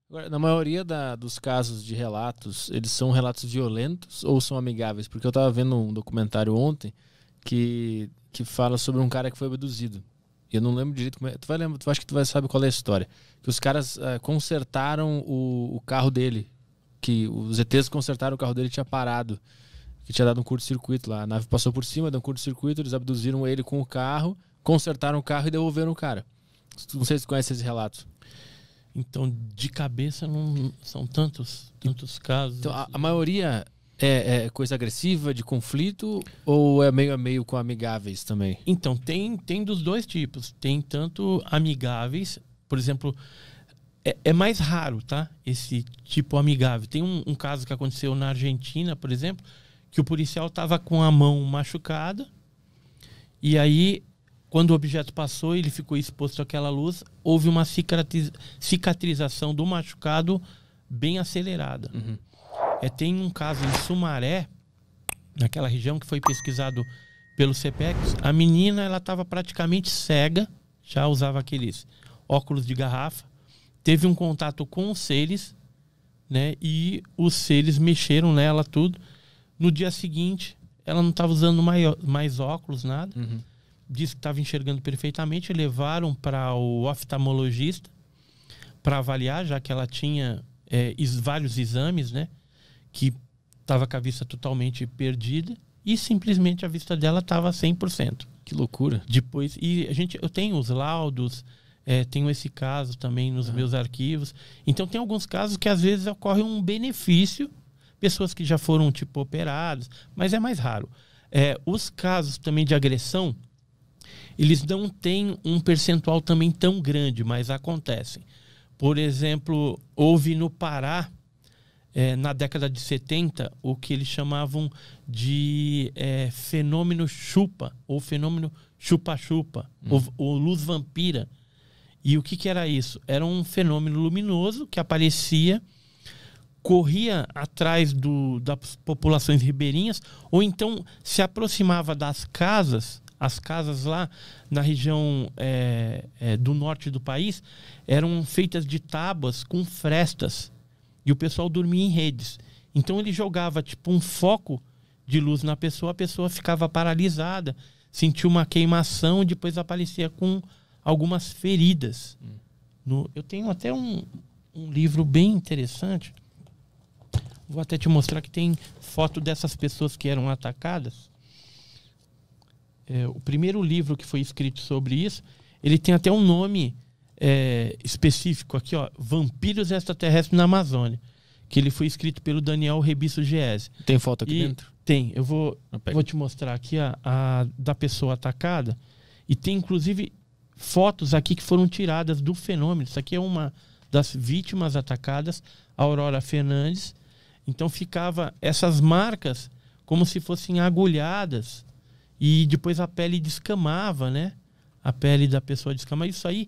Agora, na maioria dos casos de relatos, eles são relatos violentos ou são amigáveis? Porque eu tava vendo um documentário ontem que fala sobre um cara que foi abduzido. E eu não lembro direito como é. Tu acha que tu vai saber qual é a história? Que os caras consertaram o carro dele. Que os ETs consertaram o carro dele, tinha parado. Que tinha dado um curto-circuito lá. A nave passou por cima, deu um curto-circuito, eles abduziram ele com o carro, consertaram o carro e devolveram o cara. Não sei se tu conhece esse relato. Então, de cabeça, não são tantos casos. Então, a maioria é coisa agressiva, de conflito, ou é meio a meio com amigáveis também? Então, tem dos dois tipos. Tem tanto amigáveis, por exemplo, é mais raro, tá? Esse tipo amigável. Tem um caso que aconteceu na Argentina, por exemplo, que o policial estava com a mão machucada e aí, quando o objeto passou, ele ficou exposto àquela luz, houve uma cicatrização do machucado bem acelerada. Uhum. Tem um caso em Sumaré, naquela região que foi pesquisado pelo CPEX. A menina, ela estava praticamente cega, já usava aqueles óculos de garrafa, teve um contato com os seres, né? E os seres mexeram nela tudo. No dia seguinte, ela não estava usando mais óculos, nada. Uhum. Disse que estava enxergando perfeitamente. Levaram para o oftalmologista para avaliar, já que ela tinha vários exames, né? Que estava com a vista totalmente perdida e simplesmente a vista dela estava 100%. Que loucura. Depois, eu tenho os laudos, tenho esse caso também nos meus arquivos. Então tem alguns casos que às vezes ocorre um benefício, pessoas que já foram tipo operadas, mas é mais raro. Os casos também de agressão, eles não têm um percentual também tão grande, mas acontecem. Por exemplo, houve no Pará, na década de 70, o que eles chamavam de fenômeno chupa, ou fenômeno chupa-chupa, ou luz vampira. E o que era isso? Era um fenômeno luminoso que aparecia, corria atrás das populações ribeirinhas, ou então se aproximava das casas. As casas lá na região do norte do país eram feitas de tábuas com frestas. E o pessoal dormia em redes. Então ele jogava tipo um foco de luz na pessoa, a pessoa ficava paralisada, sentia uma queimação e depois aparecia com algumas feridas. Eu tenho até um livro bem interessante. Vou até te mostrar que tem foto dessas pessoas que eram atacadas. O primeiro livro que foi escrito sobre isso, ele tem até um nome específico aqui, ó, Vampiros Extraterrestres na Amazônia, que ele foi escrito pelo Daniel Rebisso Giese. Tem foto aqui dentro? Tem, eu vou te mostrar aqui a da pessoa atacada, e tem inclusive fotos aqui que foram tiradas do fenômeno. Isso aqui é uma das vítimas atacadas, Aurora Fernandes. Então ficava essas marcas como se fossem agulhadas e depois a pele descamava, né? A pele da pessoa descamava. Isso aí,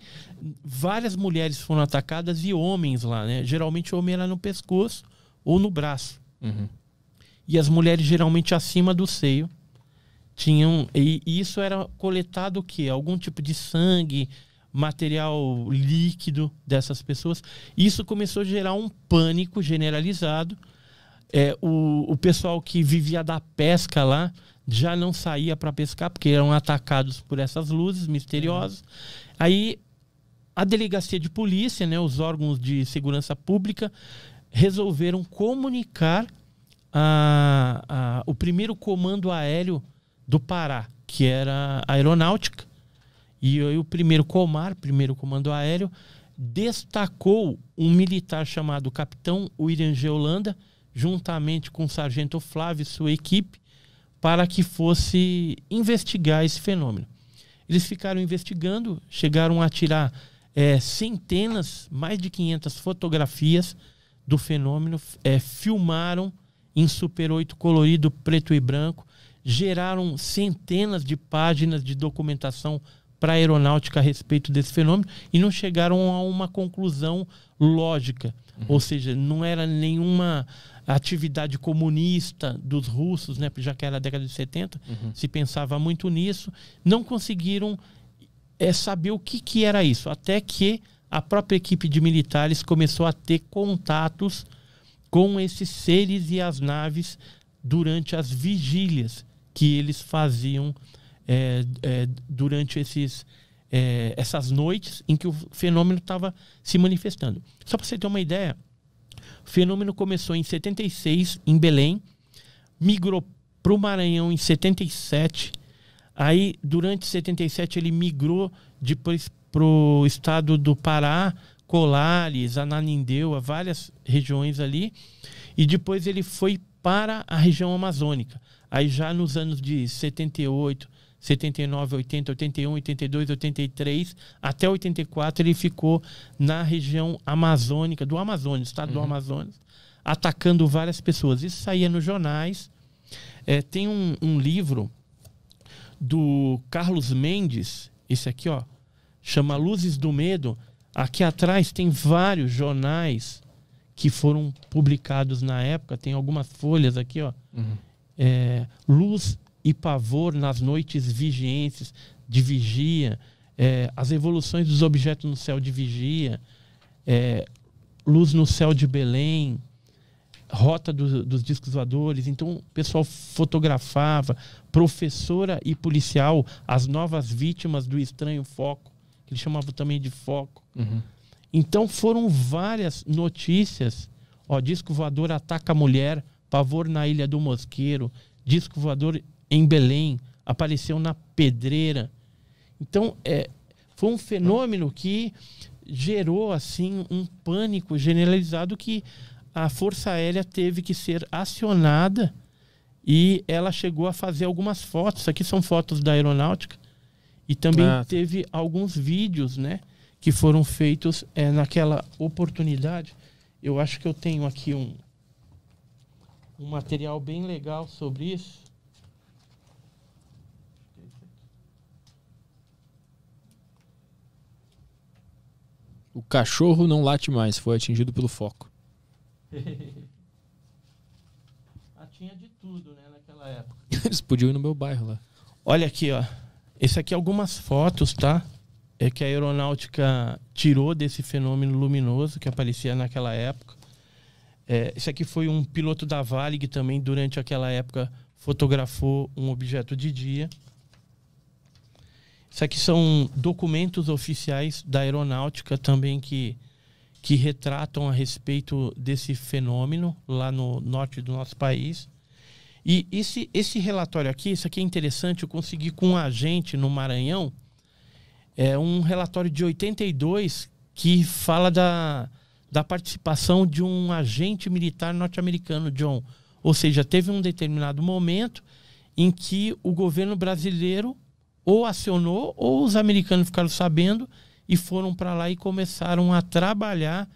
várias mulheres foram atacadas e homens lá, né? Geralmente o homem era no pescoço ou no braço. Uhum. E as mulheres geralmente acima do seio. E isso era coletado o quê? Algum tipo de sangue, material líquido dessas pessoas. Isso começou a gerar um pânico generalizado. O pessoal que vivia da pesca lá já não saía para pescar porque eram atacados por essas luzes misteriosas. Aí a delegacia de polícia, né, os órgãos de segurança pública resolveram comunicar o primeiro comando aéreo do Pará, que era a aeronáutica, e aí o primeiro comando aéreo, destacou um militar chamado Capitão William G. Holanda, juntamente com o Sargento Flávio e sua equipe, para que fosse investigar esse fenômeno. Eles ficaram investigando, chegaram a tirar centenas, mais de 500 fotografias do fenômeno, filmaram em Super 8 colorido, preto e branco, geraram centenas de páginas de documentação para a aeronáutica a respeito desse fenômeno e não chegaram a uma conclusão lógica. Ou seja, não era nenhuma atividade comunista dos russos, né? Já que era a década de 70, se pensava muito nisso. Não conseguiram saber o que era isso. Até que a própria equipe de militares começou a ter contatos com esses seres e as naves durante as vigílias que eles faziam durante essas noites em que o fenômeno estava se manifestando. Só para você ter uma ideia, o fenômeno começou em 76, em Belém, migrou para o Maranhão em 77, aí durante 77 ele migrou depois para o estado do Pará, Colares, Ananindeua, várias regiões ali, e depois ele foi para a região amazônica. Aí já nos anos de 78, 79, 80, 81, 82, 83, até 84 ele ficou na região amazônica, do Amazonas, estado do Amazonas, atacando várias pessoas. Isso saía nos jornais. Tem um livro do Carlos Mendes, esse aqui, ó, chama Luzes do Medo. Aqui atrás tem vários jornais que foram publicados na época. Tem algumas folhas aqui, ó. Luz e pavor nas noites vigienses, de vigia. As evoluções dos objetos no céu de vigia. Luz no céu de Belém. Rota dos discos voadores. Então o pessoal fotografava. Professora e policial, as novas vítimas do estranho foco. Ele chamava também de foco. Então foram várias notícias. Ó, disco voador ataca a mulher, pavor na Ilha do Mosqueiro, disco voador em Belém, apareceu na Pedreira. Então foi um fenômeno que gerou assim um pânico generalizado que a Força Aérea teve que ser acionada e ela chegou a fazer algumas fotos. Aqui são fotos da aeronáutica. E também teve alguns vídeos, né, que foram feitos naquela oportunidade. Eu acho que eu tenho aqui um material bem legal sobre isso. O cachorro não late mais, foi atingido pelo foco. Tinha de tudo, né, naquela época. Eles podiam ir no meu bairro lá. Olha aqui, ó. Esse aqui é algumas fotos, tá? Que a aeronáutica tirou desse fenômeno luminoso que aparecia naquela época. Esse aqui foi um piloto da Varig também, durante aquela época, fotografou um objeto de dia. Isso aqui são documentos oficiais da aeronáutica também que retratam a respeito desse fenômeno lá no norte do nosso país. E esse relatório aqui, isso aqui é interessante, eu consegui com um agente no Maranhão, um relatório de 82 que fala da participação de um agente militar norte-americano, John. Ou seja, teve um determinado momento em que o governo brasileiro ou acionou ou os americanos ficaram sabendo e foram para lá e começaram a trabalhar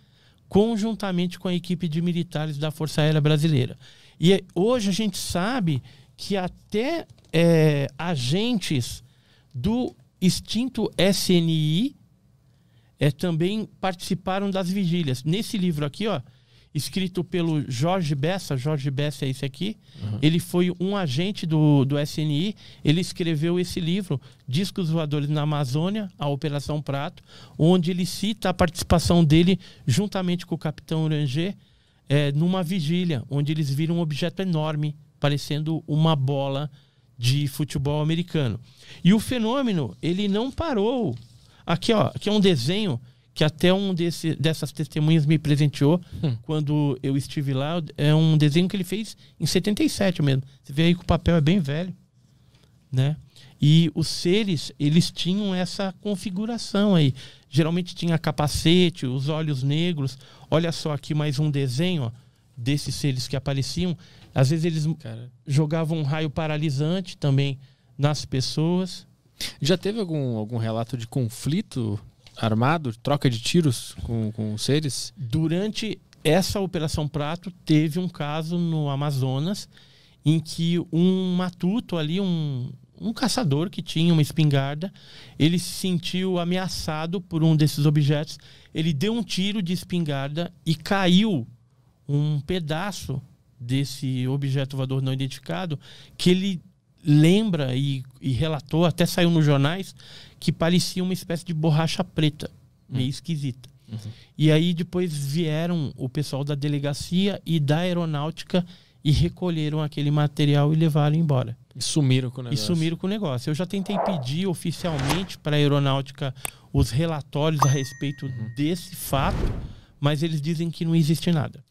conjuntamente com a equipe de militares da Força Aérea Brasileira. E hoje a gente sabe que até agentes do extinto SNI também participaram das vigílias. Nesse livro aqui, ó, escrito pelo Jorge Bessa é esse aqui, ele foi um agente do SNI, ele escreveu esse livro, Discos Voadores na Amazônia, a Operação Prato, onde ele cita a participação dele juntamente com o capitão Uranger, numa vigília, onde eles viram um objeto enorme, parecendo uma bola de futebol americano. E o fenômeno, ele não parou. Aqui, ó, aqui é um desenho que até dessas testemunhas me presenteou quando eu estive lá. É um desenho que ele fez em 77 mesmo. Você vê aí que o papel é bem velho, né? E os seres, eles tinham essa configuração aí. Geralmente tinha capacete, os olhos negros. Olha só aqui mais um desenho, ó, desses seres que apareciam. Às vezes eles jogavam um raio paralisante também nas pessoas. Já teve algum relato de conflito armado, troca de tiros com seres? Durante essa Operação Prato, teve um caso no Amazonas em que um matuto ali, um caçador que tinha uma espingarda, ele se sentiu ameaçado por um desses objetos. Ele deu um tiro de espingarda e caiu um pedaço desse objeto voador não identificado, que ele lembra e relatou, até saiu nos jornais, que parecia uma espécie de borracha preta, meio esquisita. E aí depois vieram o pessoal da delegacia e da aeronáutica e recolheram aquele material e levaram embora. E sumiram com o negócio. Eu já tentei pedir oficialmente para a aeronáutica os relatórios a respeito desse fato, mas eles dizem que não existe nada.